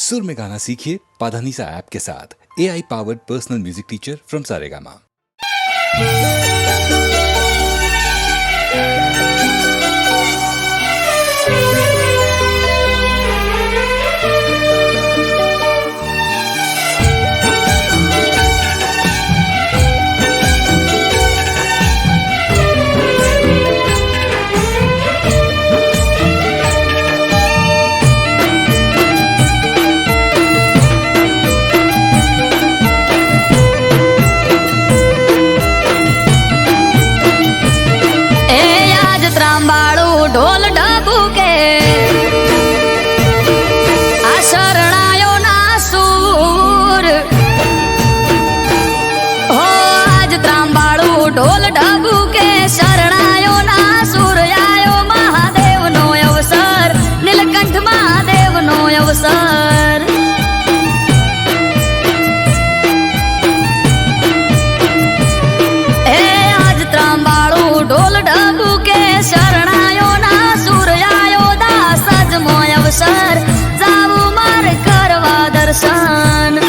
सुर में गाना सीखिए पाधानीसा ऐप के साथ। AI powered personal music teacher from Saregama. ढोल ढाबू के शरणायो ना सूर हो आज त्रांबाड़ू ढोल ढाबू के शरणायो ना सूर आयो महादेव नो अवसर नीलकंठ महादेव नो अवसर आज त्रांबाड़ू ढोल ढाबू के शरणायो अवसर जाऊ मार करवा दर्शन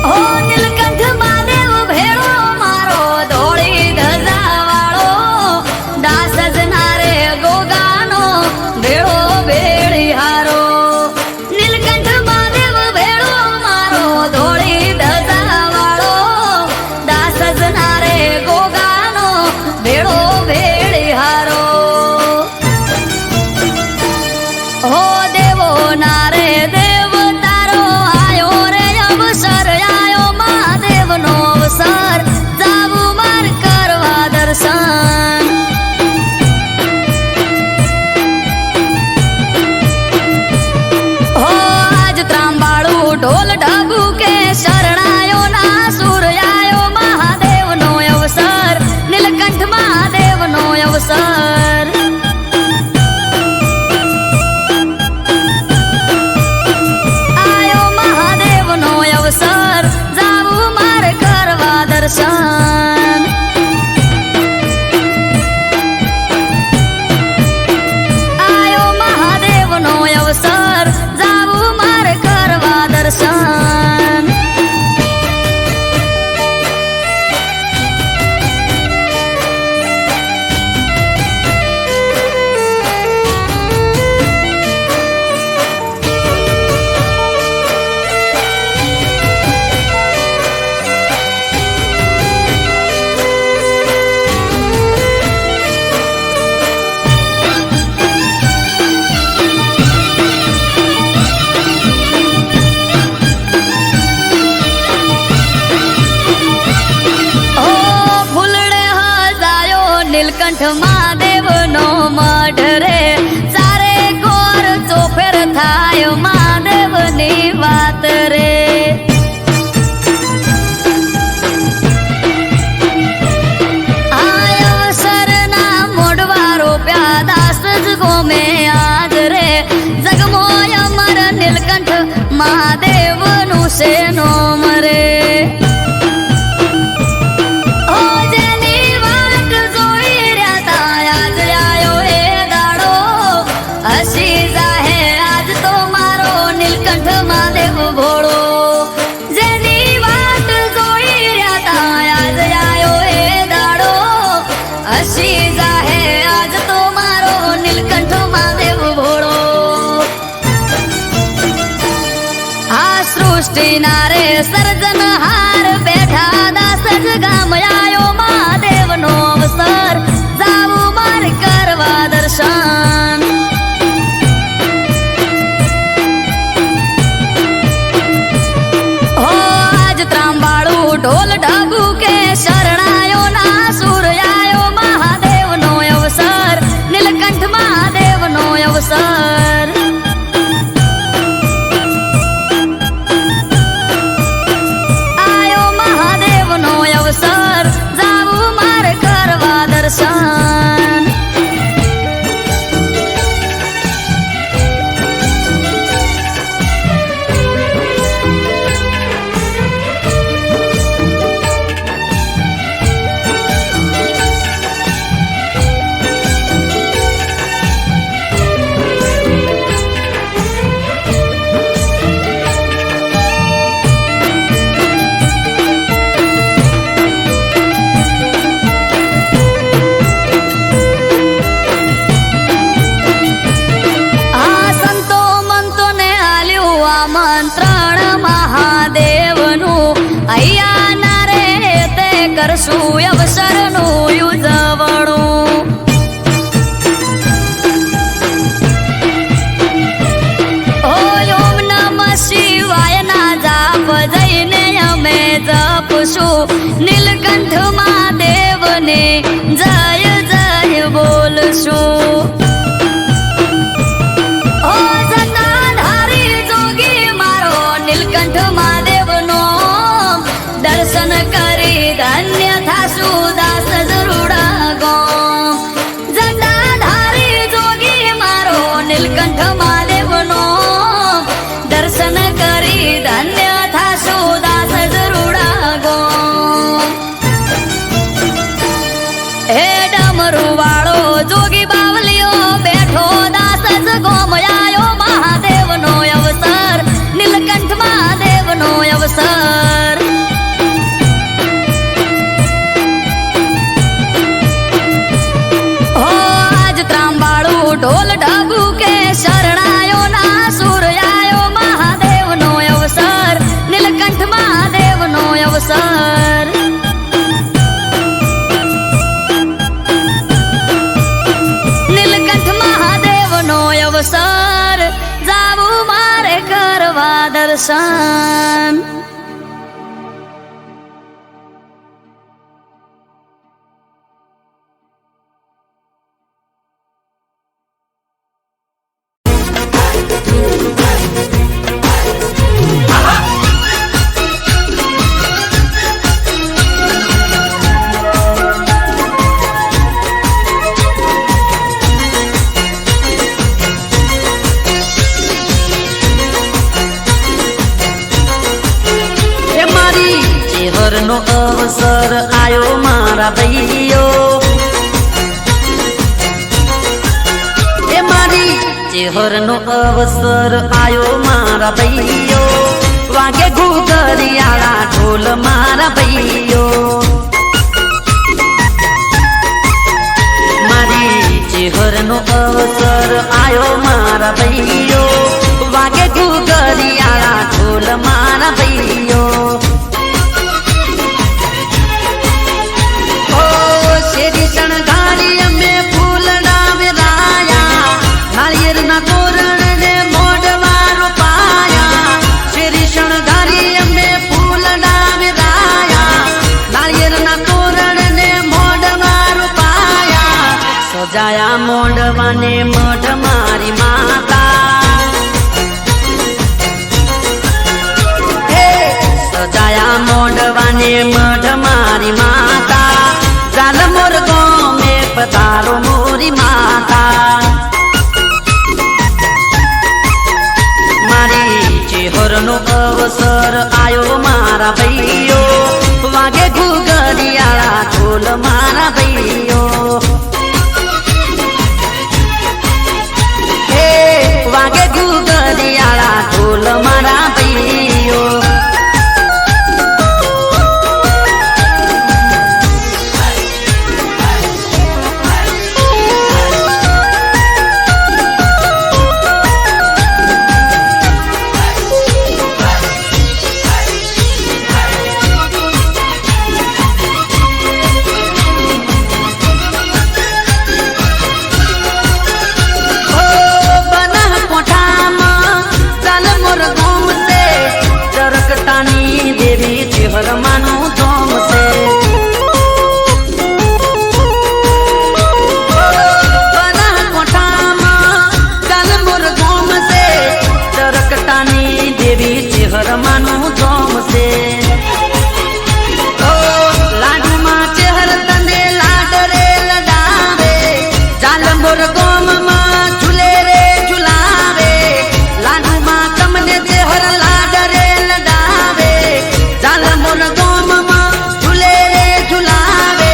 हो नीलकंठ महादेव भेड़ो मारो धोड़ी धजा वाळो दास जनारे गोगानो भेड़ो भेड़ी हारो नीलकंठ महादेव भेड़ो मारो धोड़ी धजा वाळो दास जनारे गोगानो भेड़ो भेड़ी हारो हो देवो नारे देव तारो आयो रे अवसर आयो महादेव नो अवसर जाऊ मार करवा दर्शन हो आज त्रांबाड़ू ढोल ढाबू के शरणायो ना सूर आयो महादेव नो अवसर नीलकंठ महादेव नो अवसर आयो महादेव नो अवसर जाऊ मार करवा दर्शन आयो महादेव नो अवसर जाऊ मार करवा दर्शन नीलकंठ महादेव नो मठ रे सारे कोर चोफेर थाय महादेव नी वात रे आयो सरना मोडवारो प्यादास जगो में आज रे जगमोय मर नीलकंठ महादेव नु से नो मरे महादेव भोळो जेनी वाट जोई रहता आज आयो ए दाड़ो अशी जाहे आज तो मारो नीलकंठ महादेव भोळो हा सृष्टि नारे सर्जन हार बैठा दास जगाम आयो महादेव नो अवसर जाऊ मार करवा दर्शन ढोल ढाबू के शरणायो ना सूर आयो महादेव नो अवसर नीलकंठ महादेव नो अवसर કરશું અવસરનું ઉજવણું. ઓમ નમઃ શિવાય ના જાપ જઈને અમે જપશું. નીલકંઠ મહાદેવને જય જય બોલશું. ઓ જટાધારી જોગી મારો નીલકંઠ મહાદેવનો દર્શન કરી ધન્ય થાશું દાસ જરૂડા ગોમ. જટાધારી જોગી મારો નીલકંઠ મહાદેવનો દર્શન કરી ધન્ય થાશું દાસ જરૂડા ગોમ. હે ડમરુ વાળો જોગી બાવલીઓ બેઠો દાસ જ ગોમ આયો મહાદેવનો અવસર. નીલકંઠ મહાદેવનો અવસર. હો આજ ત્રાંબાળું ઢોલ ઢબુ કે શરણાયો ના સુર આયો મહાદેવનો અવસર. નીલકંઠ મહાદેવનો અવસર. નીલકંઠ મહાદેવનો અવસર. જાવું મારે કરવા દર્શન. નો અવસર આયો મારા ભાઈઓ. એ મારી ચેહરનો અવસર આયો મારા ભાઈઓ. વાગે ઘૂઘરિયાળા ઢોલ મારા ભાઈઓ. મારી ચેહરનો અવસર આયો મારા ભાઈઓ. વાગે ઘૂઘરિયાળા ઢોલ મારા ભાઈઓ. શણગારી અમે ફૂલડા વેરાયા. નાળિયેરના તોરણ ને મોઢવા રોપાયા. શેરી શણગારી અમે ફૂલડા વેરાયા. નાળિયેરના તોરણ ને મોઢવા રોપાયા. સજાયા મોઢવાને મઢ મારી માતા. સજાયા મોઢવાને મઢ મારી માતા. ચાલ મોર ગોમે પધારો મોરી માતા. મારી ચેહરનો અવસર આયો મારા ભાઈઓ. વાગે ઘૂઘરિયાળા ઢોલ મારા ભાઈઓ. હે વાગે ઘૂઘરિયાળા ઢોલ મારા ભાઈઓ. ચેહરમાનું ધોમ છે. બનાસકાંઠામાં ગાલમોર ધોમ છે. ચરકટાની દેવી ચેહરમાનું ધોમ છે. લાડુમાં ચેહર તને લાડ રે લડાવે. જાલમોર ગોમમાં ઝૂલે રે ઝુલાવે. લાડુમાં તમને ચેહર લાડ રે લડાવે. જાલમોર ગોમમાં ઝૂલે રે ઝુલાવે.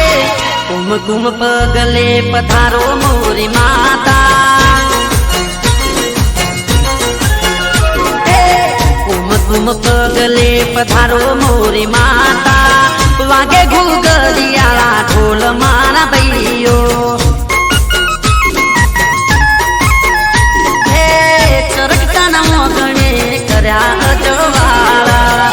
કુમકુમ પગલે પધારો મોરી માતા. કુમકુમ પગલે પધારો મોરી માતા. વાગે ઘૂઘરિયાળા ઢોલ મારા ભાઈઓ. ચરકટાના મોગણે કર્યા અજવાળા.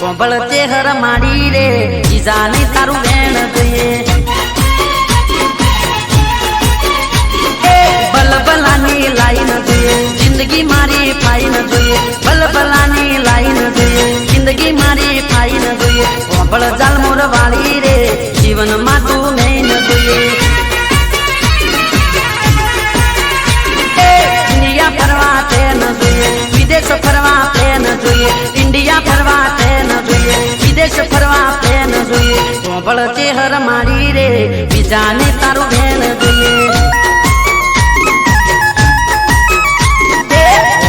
કોબળ ચેહર માડી રે બીજાને તારું વેણ જોઈએ બલબલાની લાઈન જોઈએ જિંદગી મારી ફાઈન જોઈએ બલબલાની લાઈન જોઈએ જિંદગી મારી ફાઈન જોઈએ કોબળ જાલમોર વાળી રે જીવનમાં તું નહીં જોઈએ ઇન્ડિયા ફરવા તે ન જોઈએ વિદેશ ફરવા તે ન જોઈએ ઇન્ડિયા ફરવા તે ન જોઈએ વિદેશ ફરવા તે ન જોઈએ કોબળ ચેહર મારી રે બીજાને તારું વેણ જોઈએ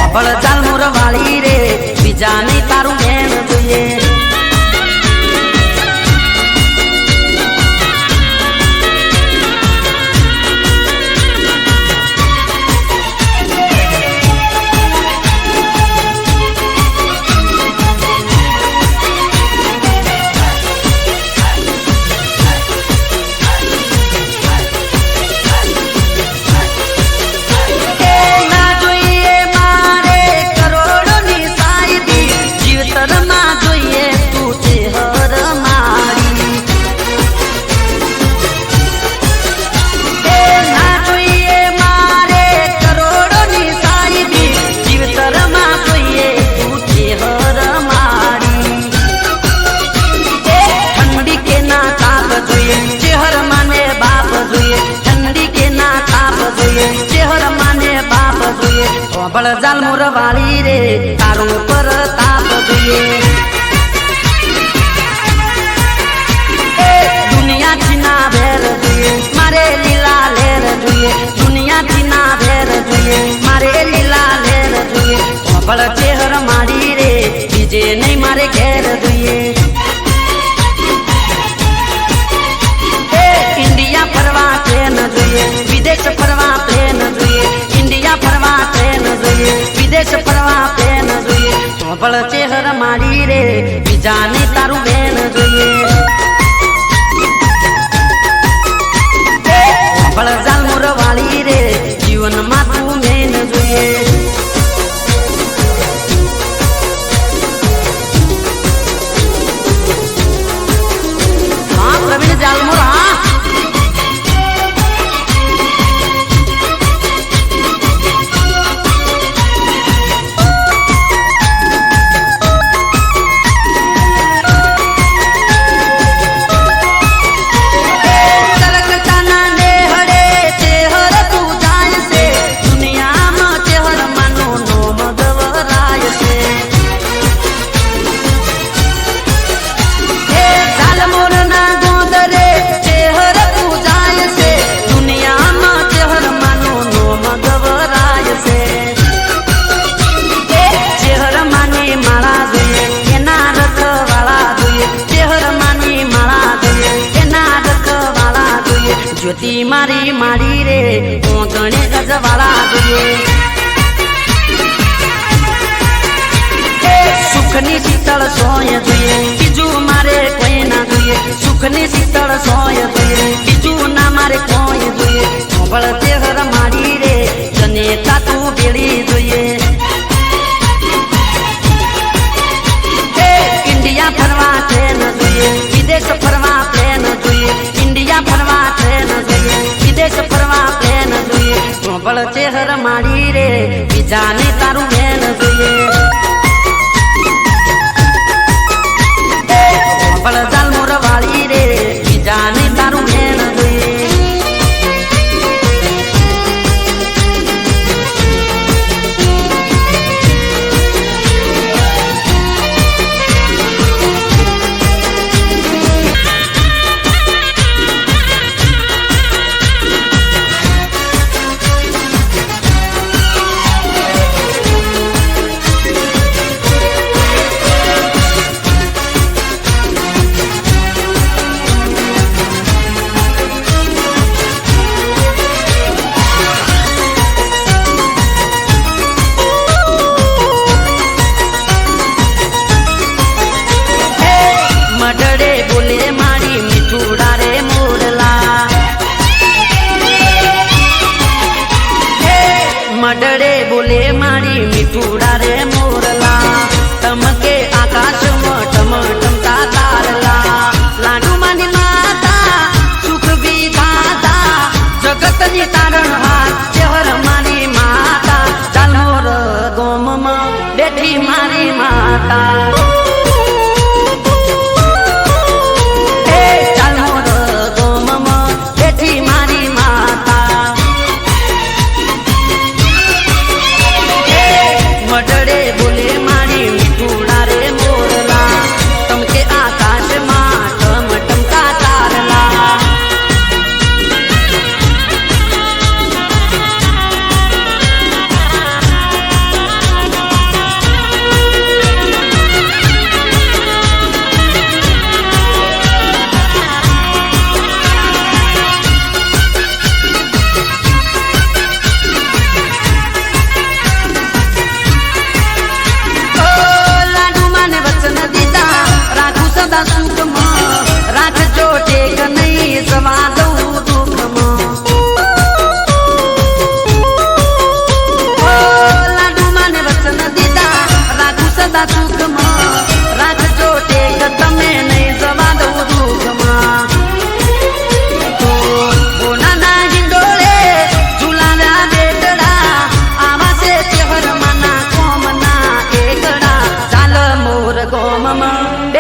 કોબળ જાલમોર વાળી રે બીજાને તારું વેણ જોઈએ કોબળ જાલમોર વાળી રે તારું પર તાપ જોઈએ દુનિયાથી ના ભેર જોઈએ મારે લીલા લેર જોઈએ દુનિયાથી ના ભેર જોઈએ મારે લીલા લેર જોઈએ કોબળ ચેહર માડી રે બીજે નહીં મારે ઘેર જોઈએ ઇન્ડિયા ફરવા ટ્રેન જોઈએ વિદેશ ફરવા પ્લેન જોઈએ ઇન્ડિયા ફરવા ટ્રેન જોઈએ વિદેશ ફરવા પ્લેન જોઈએ કોબળ ચેહર માડી રે બીજાને તારું બેન જોઈએ કોબળ જાલમોર વાળી રે જીવનમાં તું મેન જોઈએ હા પ્રવીણ જાલમોર હા જ્યોતિ મારી માડી રે કોંકણે ગજવાળા જોઈએ સુખની શીતળ સોય જોઈએ બીજું મારે કોઈ ના જોઈએ સુખની શીતળ સોય જોઈએ બીજું ના મારે કોઈ જોઈએ કોબળ ચેહર માડી રે જનેતા તું ભેળી જોઈએ ઇન્ડિયા ફરવા ટ્રેન જોઈએ વિદેશ ફરવા પ્લેન જોઈએ ઇન્ડિયા ફરવા ટ્રેન જોઈએ વિદેશ ફરવા પ્લેન જોઈએ કોબળ ચેહર માડી રે બીજાને તારું બેન જોઈએ કોબળ જાલમોર વાળી રે બીજાને તારું બેન જોઈએ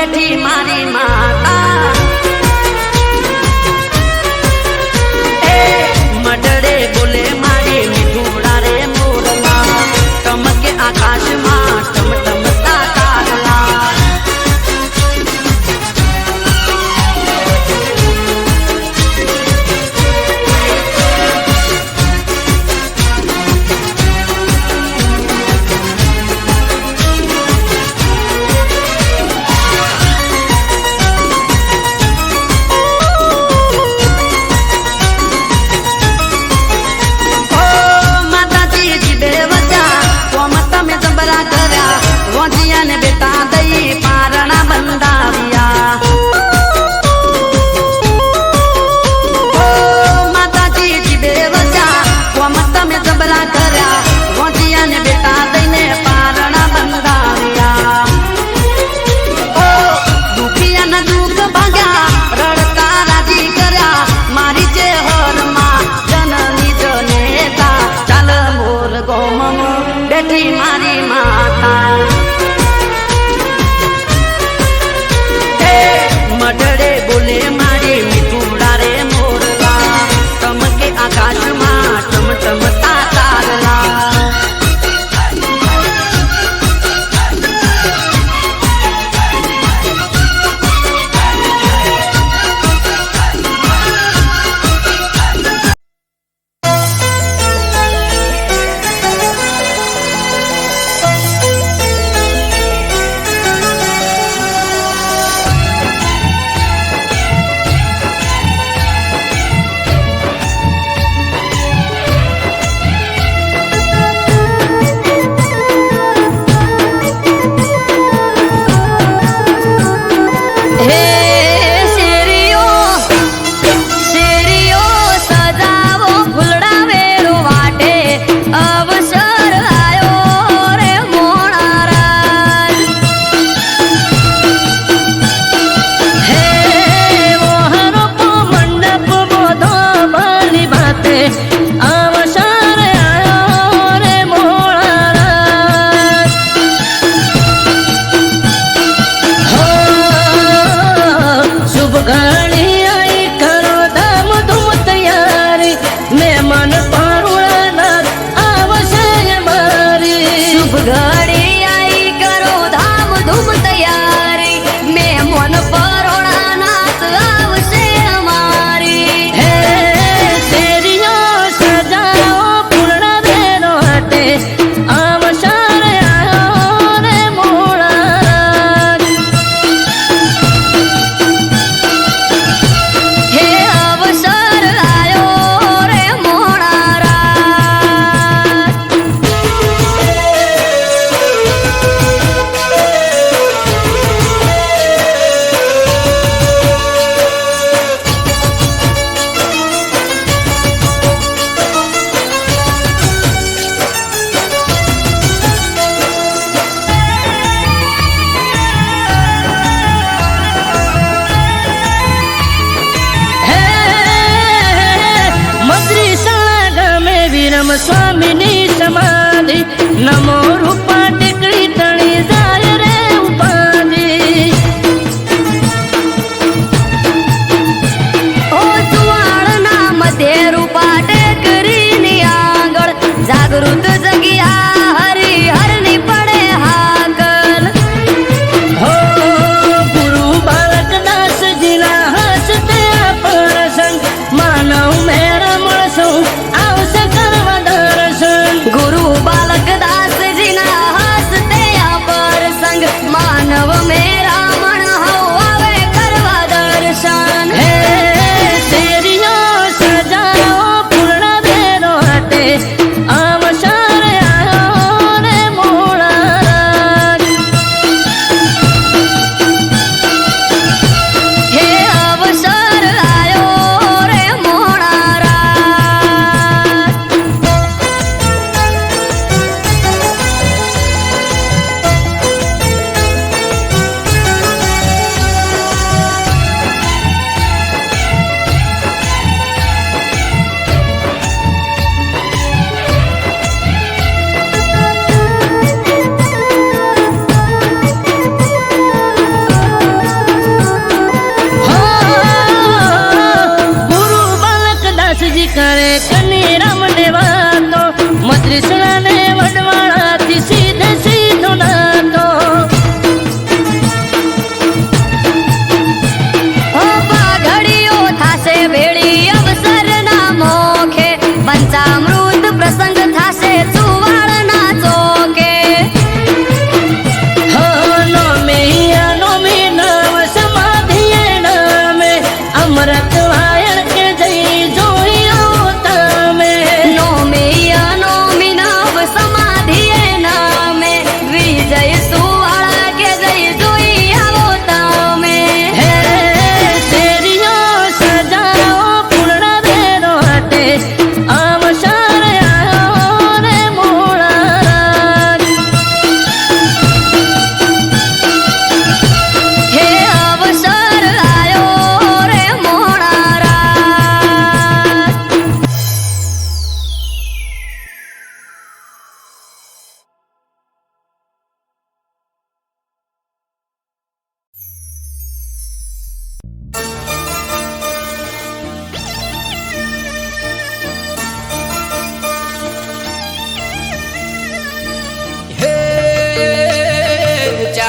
બેઠી મારી માતા એ મડડે બોલે મારી મીઠુડા રે મોરલા ટમકે આકાશમાં ટમટમતા તારલા ને બેટા દઈ પારણા બંધાવ્યા માતાજી જીબે વચા કોમ તમે જબરા કર્યા વોંધિયા ને બેટા દઈને પારણા બંધાવ્યા દુખિયા ના દુઃખ ભાગ્યા રડતા રાજી કર્યા મારી જે હરમાં જનની જનેતા ચાલ મોર ગોમ બેઠી મારી માતા મડડે બોલે મારી મીઠુડા રે મોરલા ટમકે આકાશમાં ટમટમતા તારલા સ્વામીની સમાધિ નમો રૂપા ટેકડી તણી જાય રે ઉપાધિ ઓ સુવાળના મધ્ય રૂપા ટેકરીની આંગળ જાગૃત જગ્યા હરિહરની પડે હાકલ હો ગુરુ બાળક દાસજીના હસ્તે પ્રસંગ માનવ મેરા મળશો આવશે કરવા દર્શન ગુરુ બાલક દાસજીના હસ્તે આ પ્રસંગ માનવ મેરા મણ હવ આવે કરવા દર્શન હે શેરીઓ સજાઓ પૂર્ણ દેરો હાટે આવસાર આયો રે મોળા હે અવસર આયો રે મોણારા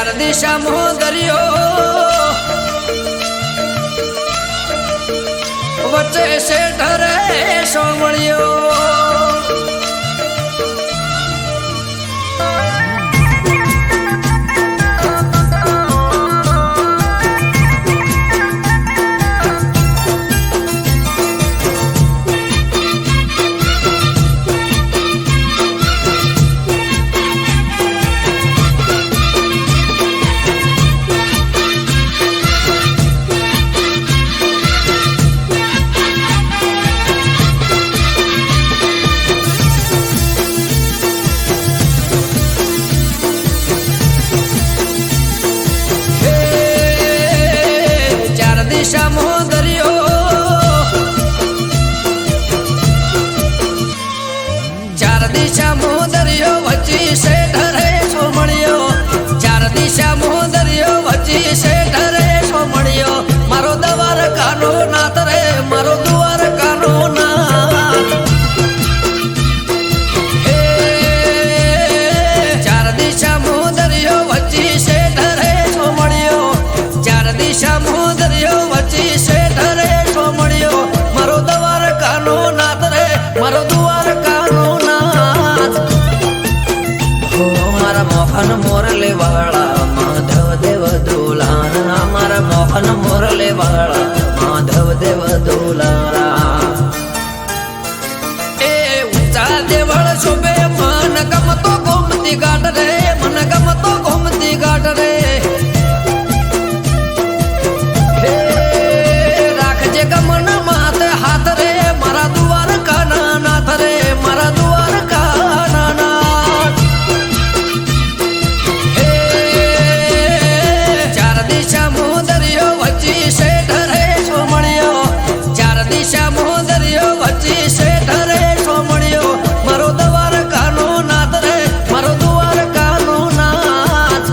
ચાર દિશામાં દરિયો વચ્ચે શેઠ રે સોમળિયો દિશામાં દરિયો ચાર દિશામાં દરિયો વચ્ચે શેઠ રે સોમળિયો ચાર દિશામાં દરિયો વચ્ચે શેઠ રે સોમળિયો મારો દવાર કાનો નાથ રે મારો દુવાર કાનો નાથ હે ચાર દિશામાં દરિયો વચ્ચે શેઠ રે સોમળિયો ચાર દિશામાં દરિયો શેઠ રે સોમળિયો મારો દવાર કાનો નાથ રે મારો દુવાર કાનો નાથ મારા મોહન મોરલે વાળા માધવ દેવ દુલારા મારા મોહન મોરલે વાળા માધવ દેવ દુલારા એ ઊંચા દેવળ શોભે મન ગમતો ગોમતી ઘાટ રે મન ગમતો ગોમતી ઘાટ રે ગમન માત હાથ રે મારા દુવાર કાના નાથ રે મારા દુવાર કાના નાથ હે ચાર દિશામાં દરિયો વચ્ચે શેઠ રે સોમળિયો ચાર દિશામાં દરિયો વચ્ચે શેઠ રે સોમળિયો મારો દવાર કાનો નાથ રે મારો દુવાર કાનો નાથ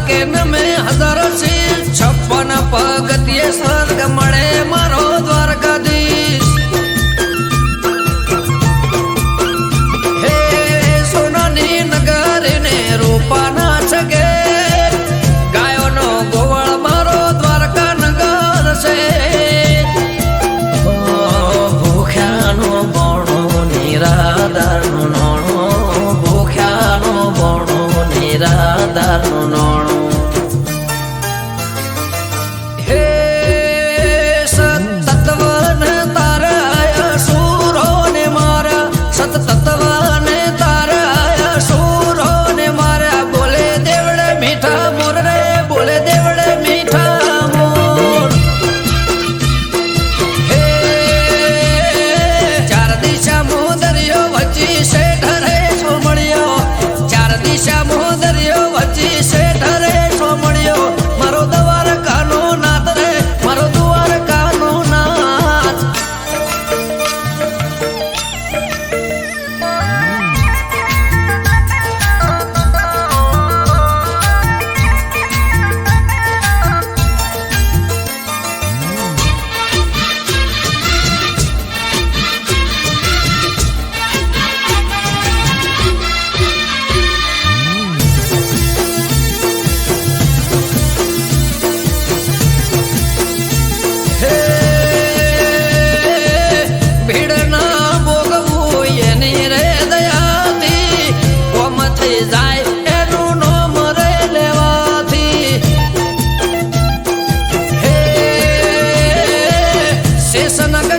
કે નમે હજાર શીર 56 પગથિયે સ્વર્ગ મળે મારો દ્વારકાધીશ હે સોનાની નગરીને રૂપાના છગે ગાયોનો ગોવાળ મારો દ્વારકા નગર છે ભૂખ્યાનો બોણો નિરાધારનો નોણો ભૂખ્યાનો બોણો નિરાધારનો નોણો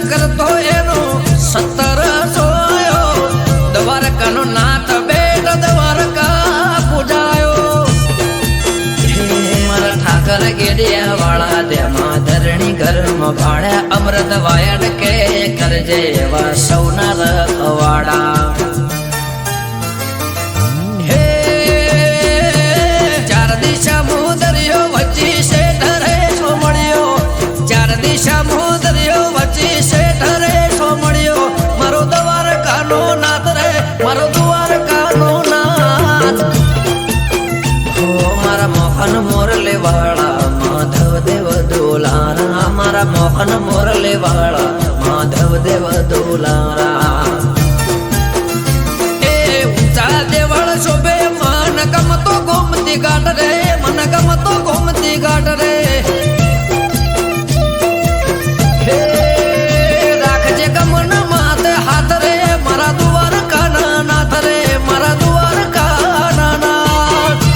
કરતો એનો 17 સોયો દ્વારકાનો નાથ બેટ દ્વારકા પૂજાયો મારા ઠાકર ગેડિયા વાળા તેમાં ધરણી ઘરમાં ભાડ્યા અમૃત વાયડ કે કરજે એવા સૌના રખવાડા હે ચાર દિશા દરિયો વચ્ચે છે મારા મોહન મોરલે વાળા માધવ દેવ દુલારા એ ઊંચા દેવળ શોભે મન ગમતો ગોમતી ઘાટ રે મન ગમતો ગોમતી ઘાટ રે રાખજે ગમન માથે હાથ રે મારા દ્વારકા નાથ રે મારા દ્વારકા નાથ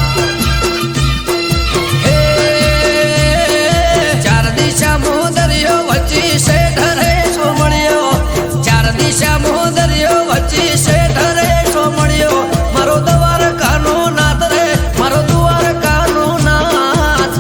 ચાર દિશા મોદરિયો વચ્ચી શેઠ રે સોમણિયો ચાર દિશા મોદરિયો વચ્ચી શેઠ રે સોમણિયો મારો દ્વારકાનો નાથ રે મારો દ્વારકાનો નાથ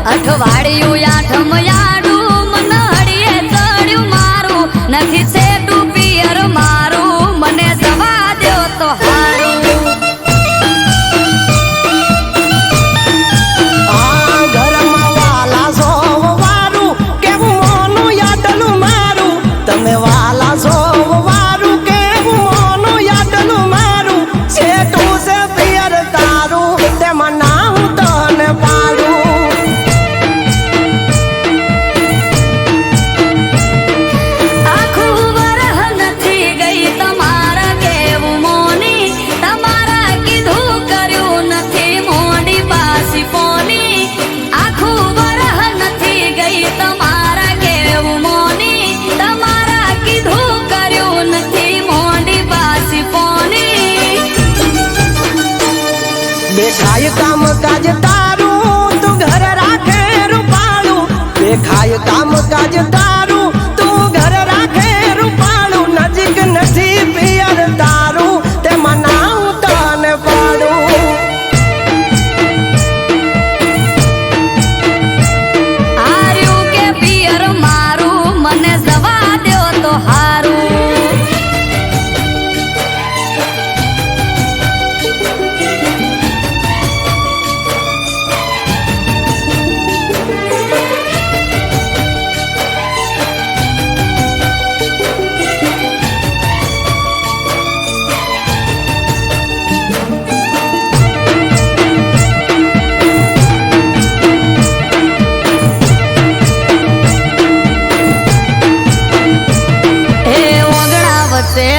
અઠવાડિયું આઠમ યાડું મને હળીએ ચડ્યું મારું નથી સેટું પિયર મારું મને જવા દો તો હારું ઘરમાં વાલા સોવ વારું કેવું મોનું યાદનું મારું તમે વાલા સોવ વારું કેવું મોનું યાદનું મારું સેટું છે પિયર તારું તેમાં નામ તને પાડું દેખાય કામ કાજ તારું તું ઘર રાખે રૂપાળું દેખાય કામ કાજ તારું તું ઘર રાખે રૂપાળું નજીક નથી પિયર તારું તેમાં નામ તને પાડું આર્યું કે પિયર મારું મને જવા દો તો હારું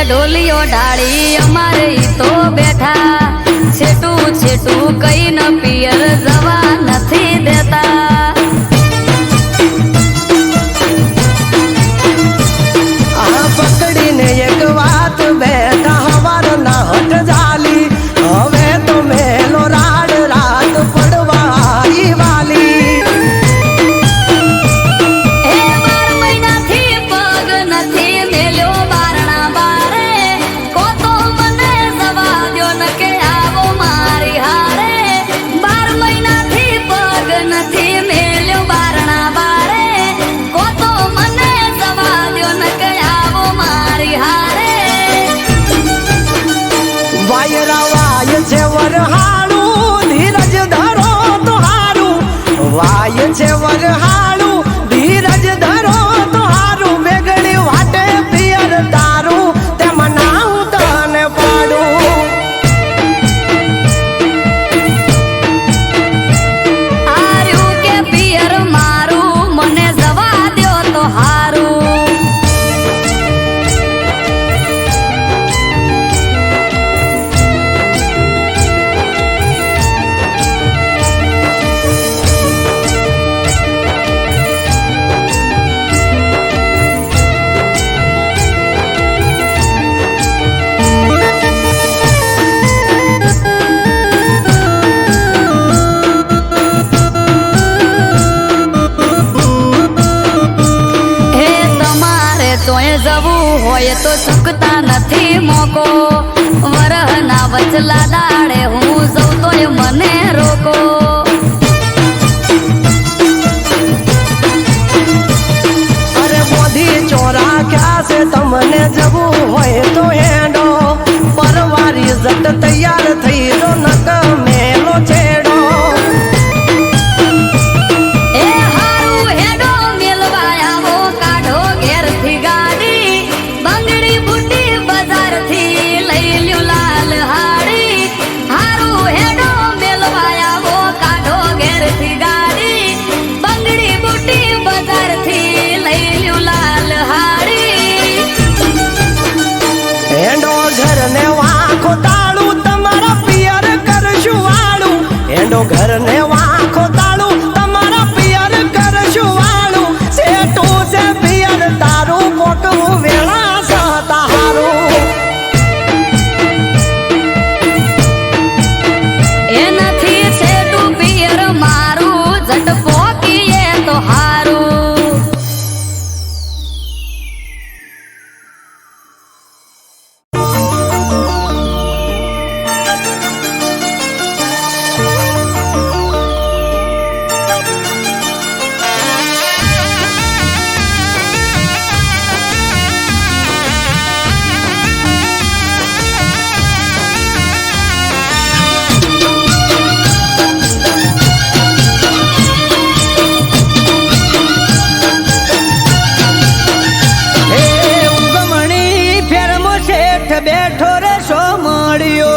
ઢોલિયો ઢાળી અમારે તો બેઠા છેટું છેટું કઈ ન પિયર જવા નથી દેતા આ પકડીને એક વાત બેઠા હવાર ના હટ જાલી હવે તો મેલો રાડ રાત પડવા વાલી એ 12 મહિનાથી પગ નથી મેલ્યો બારણા બારે કો તો મને જવા દ્યો ન કે આવો મારી હારે 12 મહિનાથી પગ નથી મેલ્યો બારણા બારે કો તો મને જવા દ્યો ન કે આવો મારી હારે વાયરા વાય છે વરહાળું ધીરજ ધરો તો હારું વાય છે વરહાળું ધીરજ ધરો તો હારું વેગળી વાટે પિયર તારું તેમાં નામ તને પાડું આર્યું કે પિયર મારું મને જવા દ્યો તો હારું હોય તો ચૂકતા નથી મોકો વરહના વચલા દાડે હું જઉં તોય મને રોકો અરે બોધી ચોરા ક્યાં છે તમને જવું હોય તો હેડો પરવારી જટ તૈયાર થઈ જો નક મેલો છેડો એ હારું હેડો મેલવા આવો કાઢો ઘેરથી ગાડી બંગડી બુટી બજારથી લઈ લ્યો લાલ હાડી હારું હેડો મેલવા આવો કાઢો ઘેરથી ગાડી બંગડી બુટી બજારથી લઈ લ્યો લાલ હાડી હેડો ઘર ને વાંખો તાળું તમારા પિયર કરશું વાળું હેડો ઘર ને વાંખો તાળું તમારા પિયર કરશું વાળું સેટું છે પિયર તારું પોટવું વેળા સહતા હારું એ નથી છેટું પિયર મારું જટ પોકીએ તો હારું બેઠો રે સો મળ્યો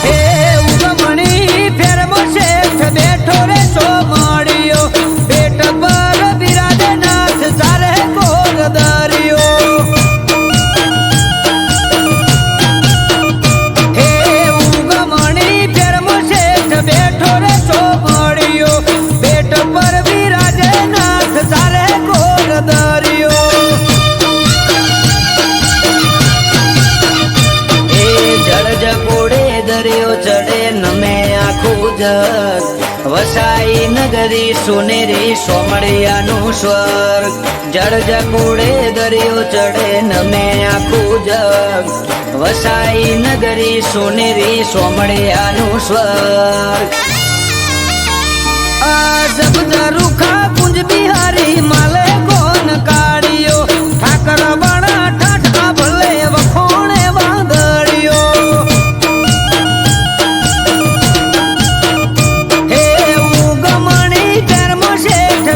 હે ઉગમણી ફેરમો શેઠ બેઠો રે સો મળ્યો પેટ પર બિરાજે નાથ ચારે ગોર દરિયો હે ઉગમણી ફેરમો શેઠ બેઠો રે સો મળ્યો પેટ પર બિરાજે નાથ ચારે ગોર દરિયો દરિયો ચડે નમે આખું જગ વસાઈ નગરી સોનેરી સોમળિયાનું સ્વર્ગ જળ જકોડે દરિયો ચડે નમે આખું જગ વસાઈ નગરી સોનેરી સોમળિયાનું સ્વર્ગ આજબ રૂખા કુંજ બિહારી માલે કોન કાઢ્યો ઠાકર બણા ઠાઠા ભલે વખોણે વાદળ્યો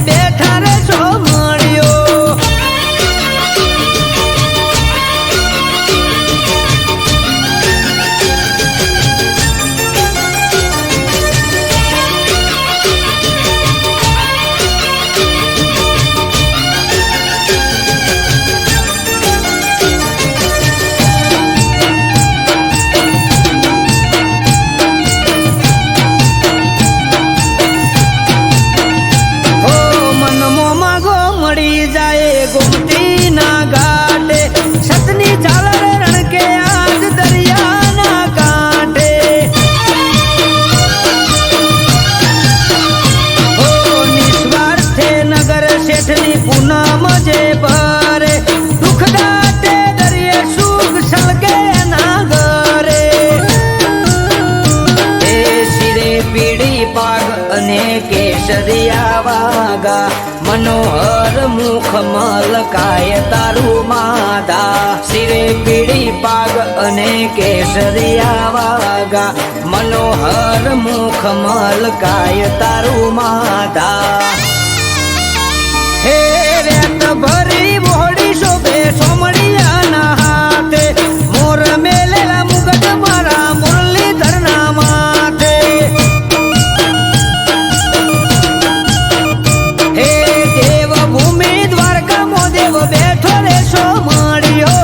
બેઠા રે સો મળ્યો गोमती ना घाटे छतनी झालर रण के आज दरिया ना कांठे हो निस्वार्थे नगर सेठनी पूनम जे भरे दुख घाटे दरिये सुख सलगे ना घरे ए सिरे पीड़ी पाग अने केसरिया वागा मनोहर मुख मलकाय तारू मादा सिरे पीड़ी पाग अने केसरिया वागा मनोहर मुख मलकाय तारू मादा हे रेत भरी बोड़ी शोभे सोमड़िया ना हाथे मोर मेलेला मुगट मारा मुरलीधर ना माथे हे देवभूमि द्वारका मोदेव बैठो रे सो माड़ियो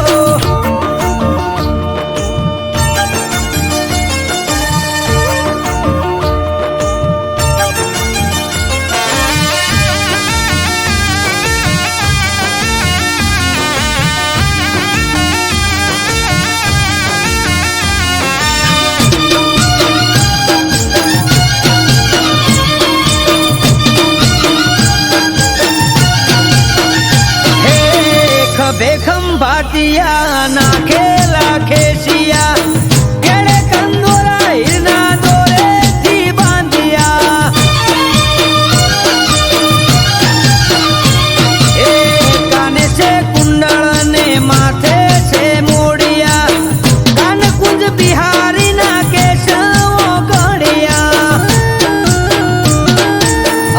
ભાતિયા નાખેલા ખેસિયા કેળે કંદોરા હિરના દોરેથી બાંધ્યા એ કાને છે કુંડળ ને માથે છે મોડિયા કાન કુંજ બિહારી ના કેશવો ગણ્યા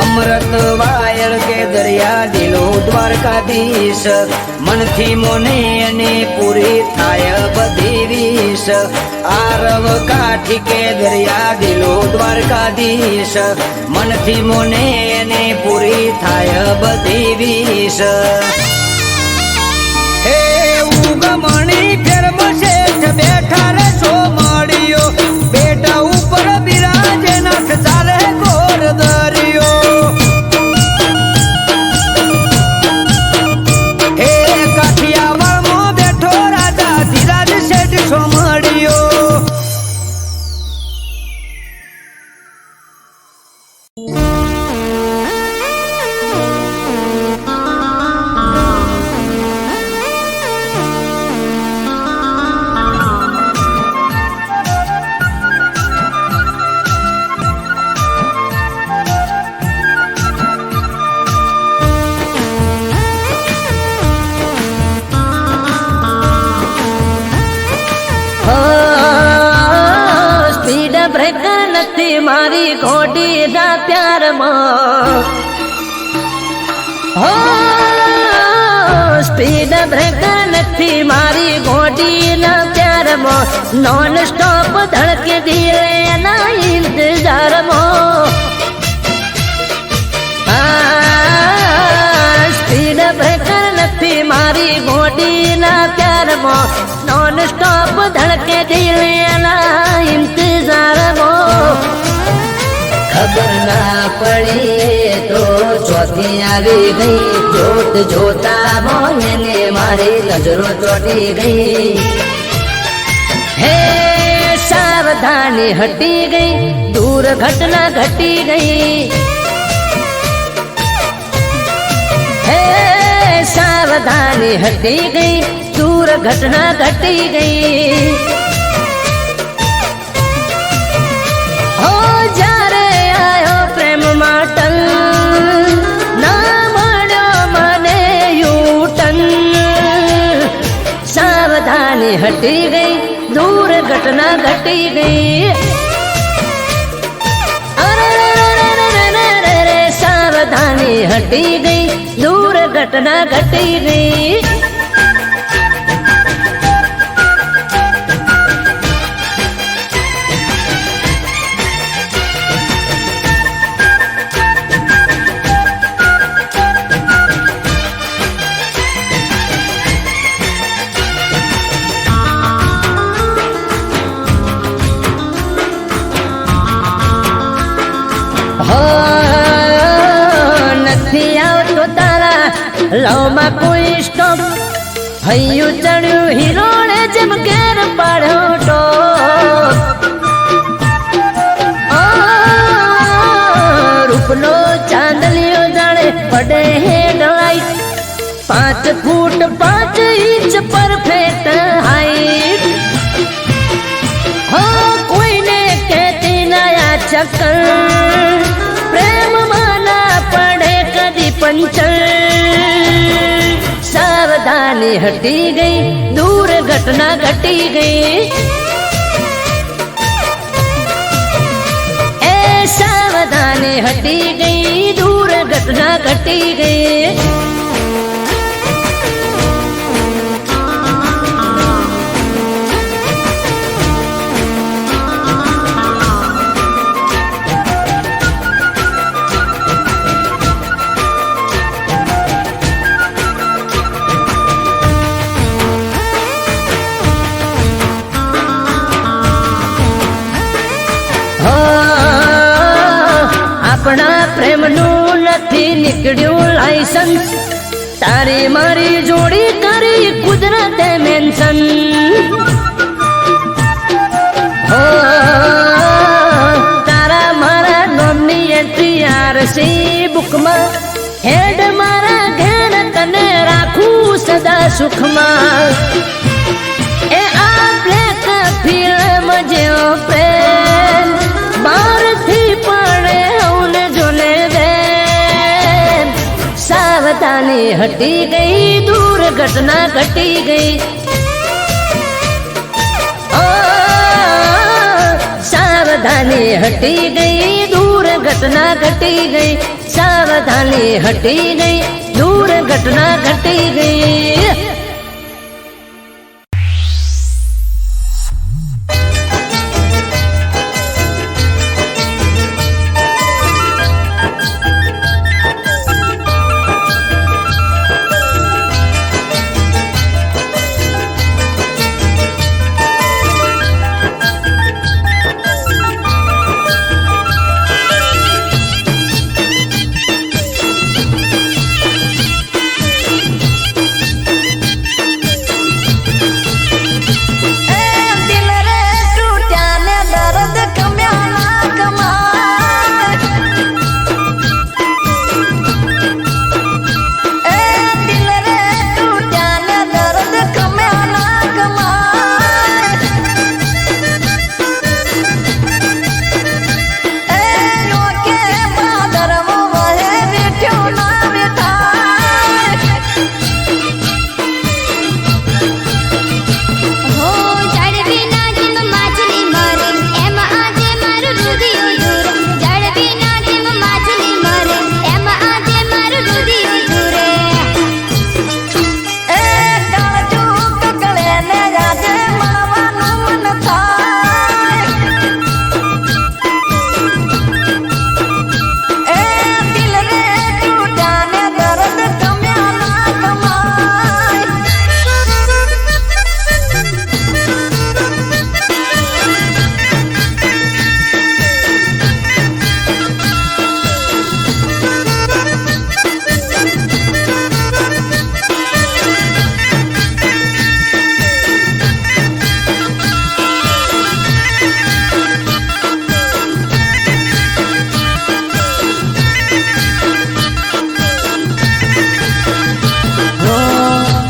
અમૃત વાયળ કે દરિયા દિલો દ્વારકાધીશ મનથી મોને અને પૂરી થાય બધી વીસ આરવ કાઠી કે દરિયા દિલો દ્વારકાધીશ મનથી મોને અને પૂરી થાય બધી વીસ હે ઉગમણી ફેરમ શેઠ બેઠા રે સો મળ્યો બેટા ઉપર બિરાજે નાથ ચાલે ગોર દરિયો હે કાઠિયાવાડમાં બેઠો રાજા ધીરાજ શેઠ સો મળ્યો સ્પીડ બ્રેકર નથી મારી ઘોડી ના પ્યારમાં હો સ્પીડ બ્રેકર નથી મારી ઘોડી ના પ્યારમાં નોન સ્ટોપ ધડકે દિલે ના ઇંતજારમાં સ્પીડ બ્રેકર નથી મારી ઘોડી ના પ્યારમાં નોન સ્ટોપ ધડકે દિલે ના इंतजारमो खबर ना पड़ी तो चौथी आई गई जोत जोता मोहने मारी नजरों चोटी गई हे सावधानी हटी गई दूर घटना घटी गई हे सावधानी हटी गई दूर घटना घटी गई हो जारे आयो प्रेम माटल ना मड़ो मने यूटन सावधानी हटी गई दूर घटना घटी गई अरे सावधानी हटी गई दूर घटना घटी गई નથી આવતો તારા લવમાં કોઈ સ્ટોપ હૈયું ચડ્યું હિરોણે જેમ ઘેર પાડ્યો ટોપ રૂપનો ચાંદલિયો જાણે પડે હેડલાઇટ 5 ફૂટ 5 ઇંચ પરફેક્ટ હાઈટ હો કોઈને કહેતી નયા ચક્કર प्रेम माना पड़े कदी पंचर सावधानी हटी गई दूर घटना घटी गई ए सावधानी हटी गई दूर घटना घटी गई अपना प्रेम नु नथी निकळ्યું लाइसेंस तारी मारी जोड़ी करी कुदरत मेंशन हो तारा मारा नोमनी एंट्री आरसी बुक में हेड मारा घेर તને રાખું સદા સુખમાં એ આ બ્લેક ફિલ્મ જેવો પ્રેમ બહારથી પડે હવને જોને બેન સાવધાની હટી ગઈ દુર્ઘટના ઘટી ગઈ સાવધાની હટી ગઈ દુર્ઘટના ઘટી ગઈ સાવધાની હટી ગઈ દુર્ઘટના ઘટી ગઈ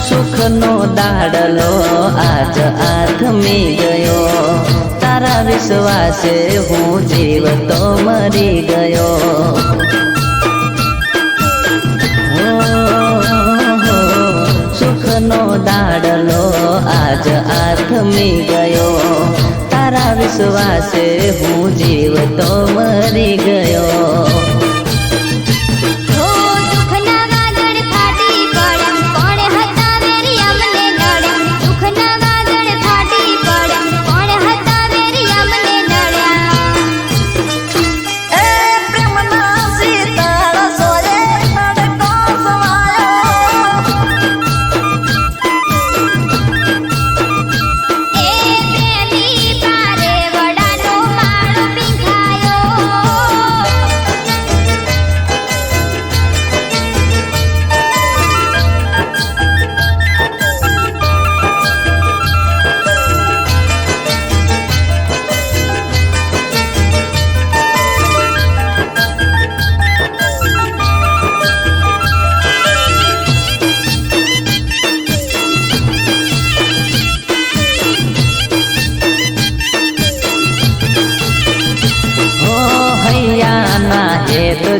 સુખનો દાડલો આજ આથમી ગયો તારા વિશ્વાસે હું જીવતો મરી ગયો સુખનો દાડલો આજ આથમી ગયો તારા વિશ્વાસે હું જીવતો મરી ગયો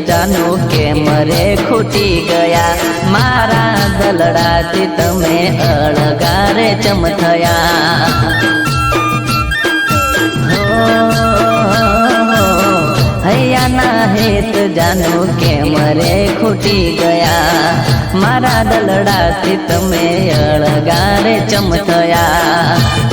જાનો કે મરે ખૂટી ગયા મારા દલડાથી તમે અળગારે ચમથયા હૈયાના હેત જાનો કે મરે ખૂટી ગયા મારા દલડાથી તમે અળગારે ચમથયા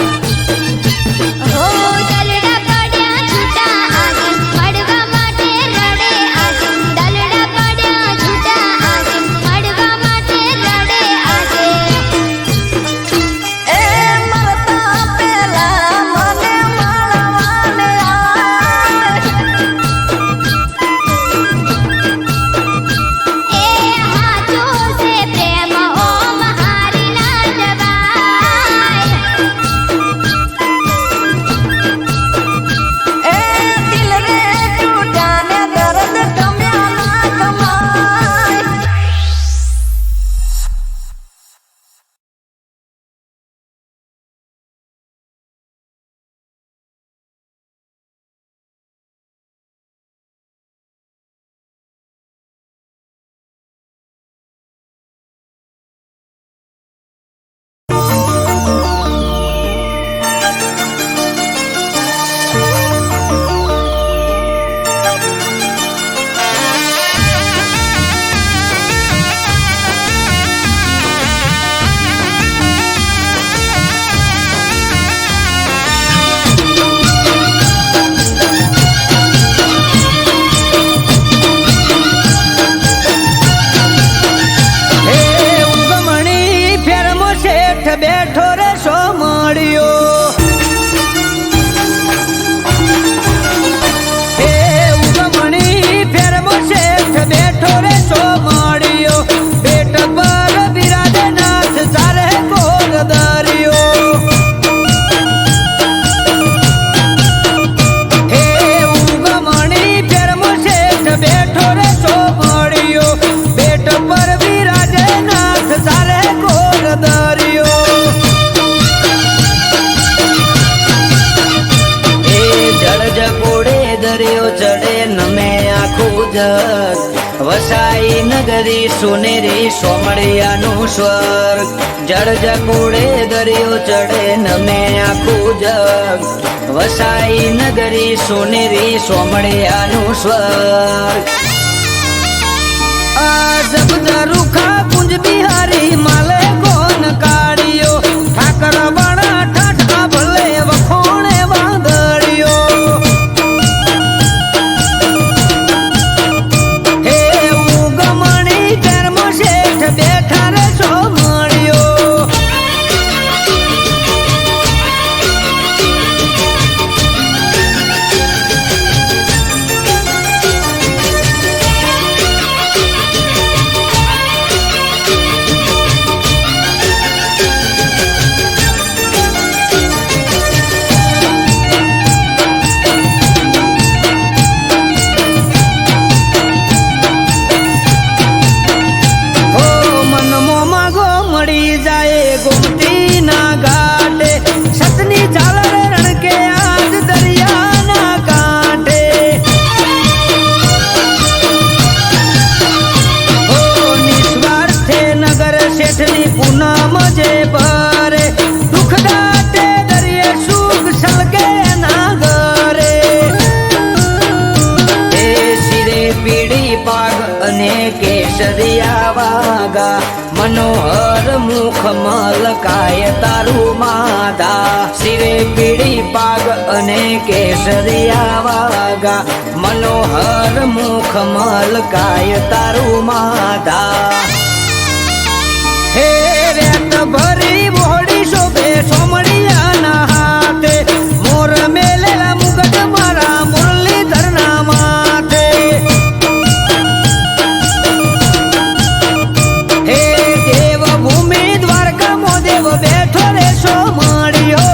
જગ વસાઈ નગરી સોનેરી સોમળિયાનું સ્વર્ગ જળ જકુડે દરિયો ચડે નમે આખું જગ વસાઈ નગરી સોનેરી સોમળિયાનું સ્વર્ગ જબ રૂખા કુંજ બિહારી માલે કોન કાઢ્યો ઠાકર બણા ઠાઠા ભલે વખોણે વાંદળ્યો હે ઉગમણી કર્મ શેઠ બેઠા રે સોમળ્યો કેસરિયા વાગા મનોહર મુખ મલકાય તારું માધા શિરે પીળી પાગ અને કેસરિયા વાગા મનોહર મુખ મલકાય તારું માધા હે રેત ભરી બોડી શોભે સોમળિયાના હાથે મોર મેલેલા મુગટ મારા મુરલીધરના માથે બેઠો રે સોમળિયો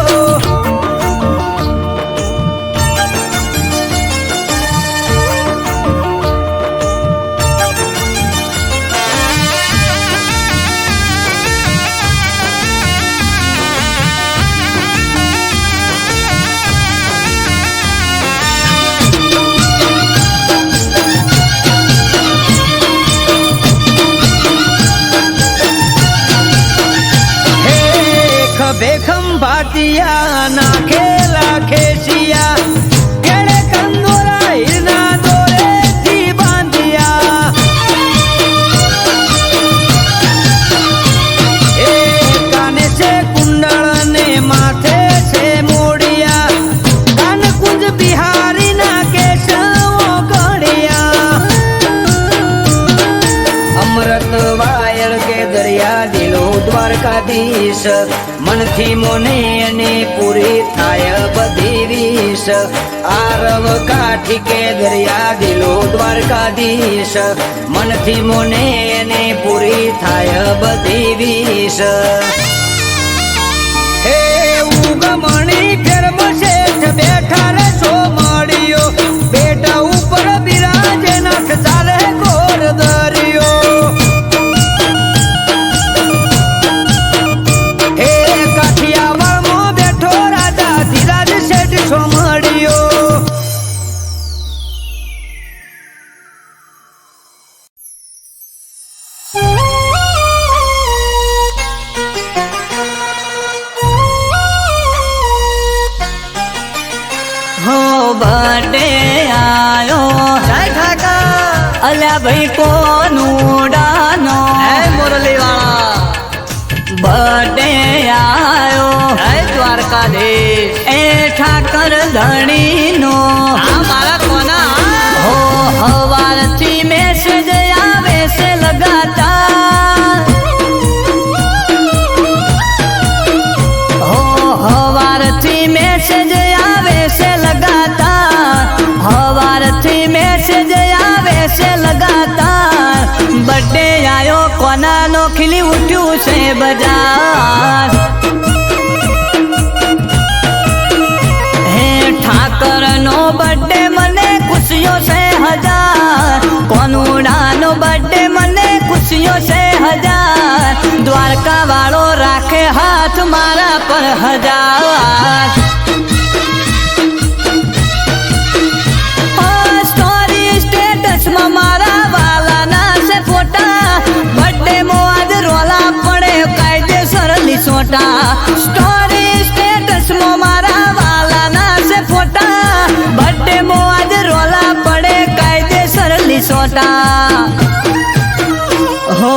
બેખમ ભાટિયા નાખેલા ખેસિયા કેળે કંદોરા હીરના દોરેથી બાંધિયા એ કાને છે કુંડળ ને માથે છે મોડિયા કાન કુંજ બિહારી ના કેશવો ગળિયા અમૃત વાયળ કે દરિયા દિલો દ્વારકાધીશ મનથી મોને અને પૂરી થાય બધી વિશ આરવ કાઠી કે દરિયા દિલો દ્વારકાધીશ મનથી મોને અને પૂરી થાય બધી વિશ હે ઉગમણી ફેરમ શેઠ બેઠા રે સોમળિયો બેટા ઉપર બિરાજે નાથ ચાલે ઘોર દરિયો બર્થડે આયો જય ઠાકર અલ્યા ભાઈ કોનું ડાનો મોરલી વાળા બર્થડે આયો જય દ્વારકાધીશ એ ઠાકર ધણીનો મારા કોના હો હવારથી મેસેજ આવે છે લગાતાર હો હવારથી મેસેજ આવે છે લગાતાર હવારથી મેસેજ આવે છે લગાતાર બર્થડે આયો કોનાનો ખીલી ઉઠ્યું છે બજાર હે ઠાકરનો બર્થડે મને ખુશીઓ છે હજાર કોનુડાનો બર્થડે મને ખુશીઓ છે હજાર દ્વારકા વાળો રાખે હાથ મારા પર હજાર સ્ટોરી સ્ટેટસમાં સોટા હો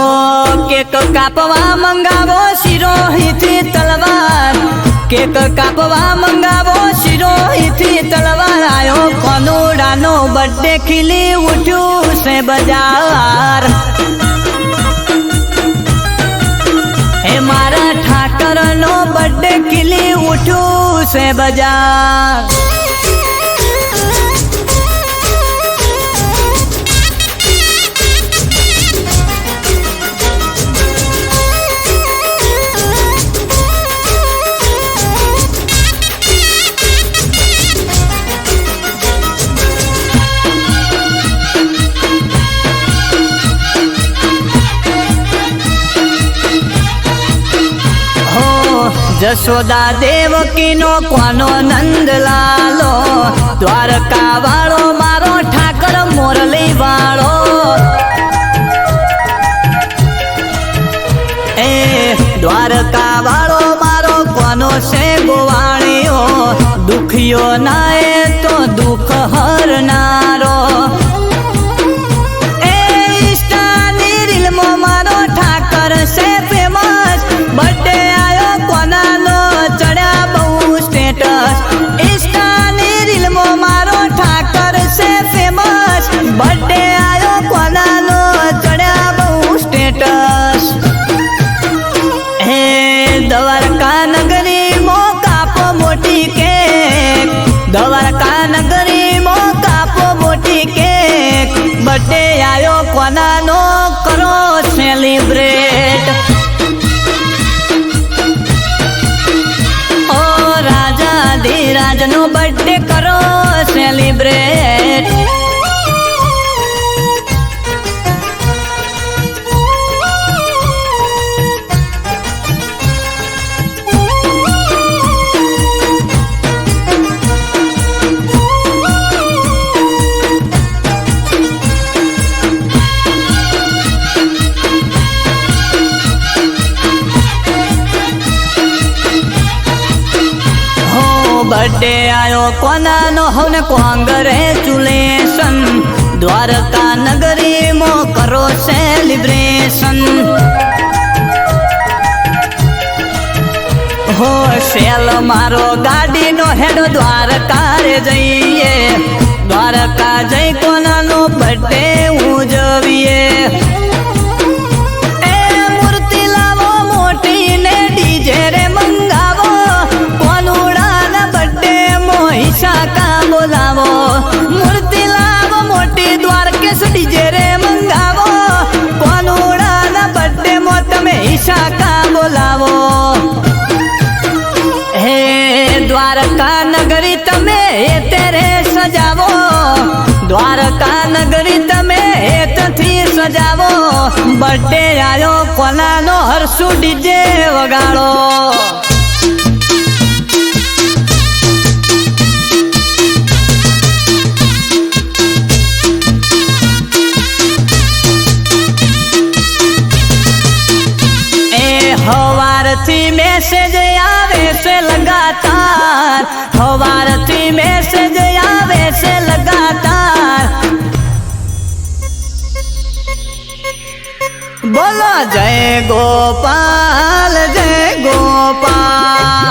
કેક કાપવા મંગાવો શિરોહીથી તલવાર કેક કાપવા મંગાવો શિરોહીથી તલવાર આયો કોનુડાનો બર્થડે ખીલી ઉઠ્યું છે બજાર હે મારા ઠાકરનો બર્થડે ખીલી ઉઠ્યું છે બજાર જશોદા દેવકીનો કોનો નંદલાલો દ્વારકા વાળો મારો ઠાકર મોરલી વાળો એ દ્વારકા વાળો મારો કોનો છે ગોવાળીઓ દુખિયો ના એ તો દુઃખ હરનારો એ ઇષ્ટાની રીલમાં મારો ઠાકર છે ફેમસ બર્થડે બર્થડે આયો કોનાનો ચડ્યા બહુ સ્ટેટસ હે દ્વારકા નગરી મો કાપો મોટી કેક દ્વારકા નગરી મો કાપો મોટી કેક બર્થડે આયો કોનાનો કરો સેલિબ્રેટ ઓ રાજા ધીરાજનો બર્થડે કરો સેલિબ્રેટ બર્થડે આયો કોનાનો હવને કોંગ્રેચ્યુલેશન દ્વારકા નગરીમાં કરો સેલિબ્રેશન હો શેલ મારો ગાડીનો હેડો દ્વારકા રે જઈએ દ્વારકા જઈ કોનાનો બર્થડે ઉજવીએ એ મૂર્તિ લાવો મોટી ને ડીજે રે મંગાવો હિસાકા બોલાવો મૂર્તિ લાવો મોટી દ્વારકેશ ડીજે રે મંગાવો કોનુડાના બર્થડે માં તમે હિસાકા બોલાવો હે દ્વારકા નગરી તમે તેરે સજાવો દ્વારકા નગરી તમે હેતથી સજાવો બર્થડે આયો કોનાનો હરસુ ડીજે વગાડો હવારથી મેસેજ આવે છે લગાતાર હવારથી મેસેજ આવે છે લગાતાર બોલો જય ગોપાલ જય ગોપાલ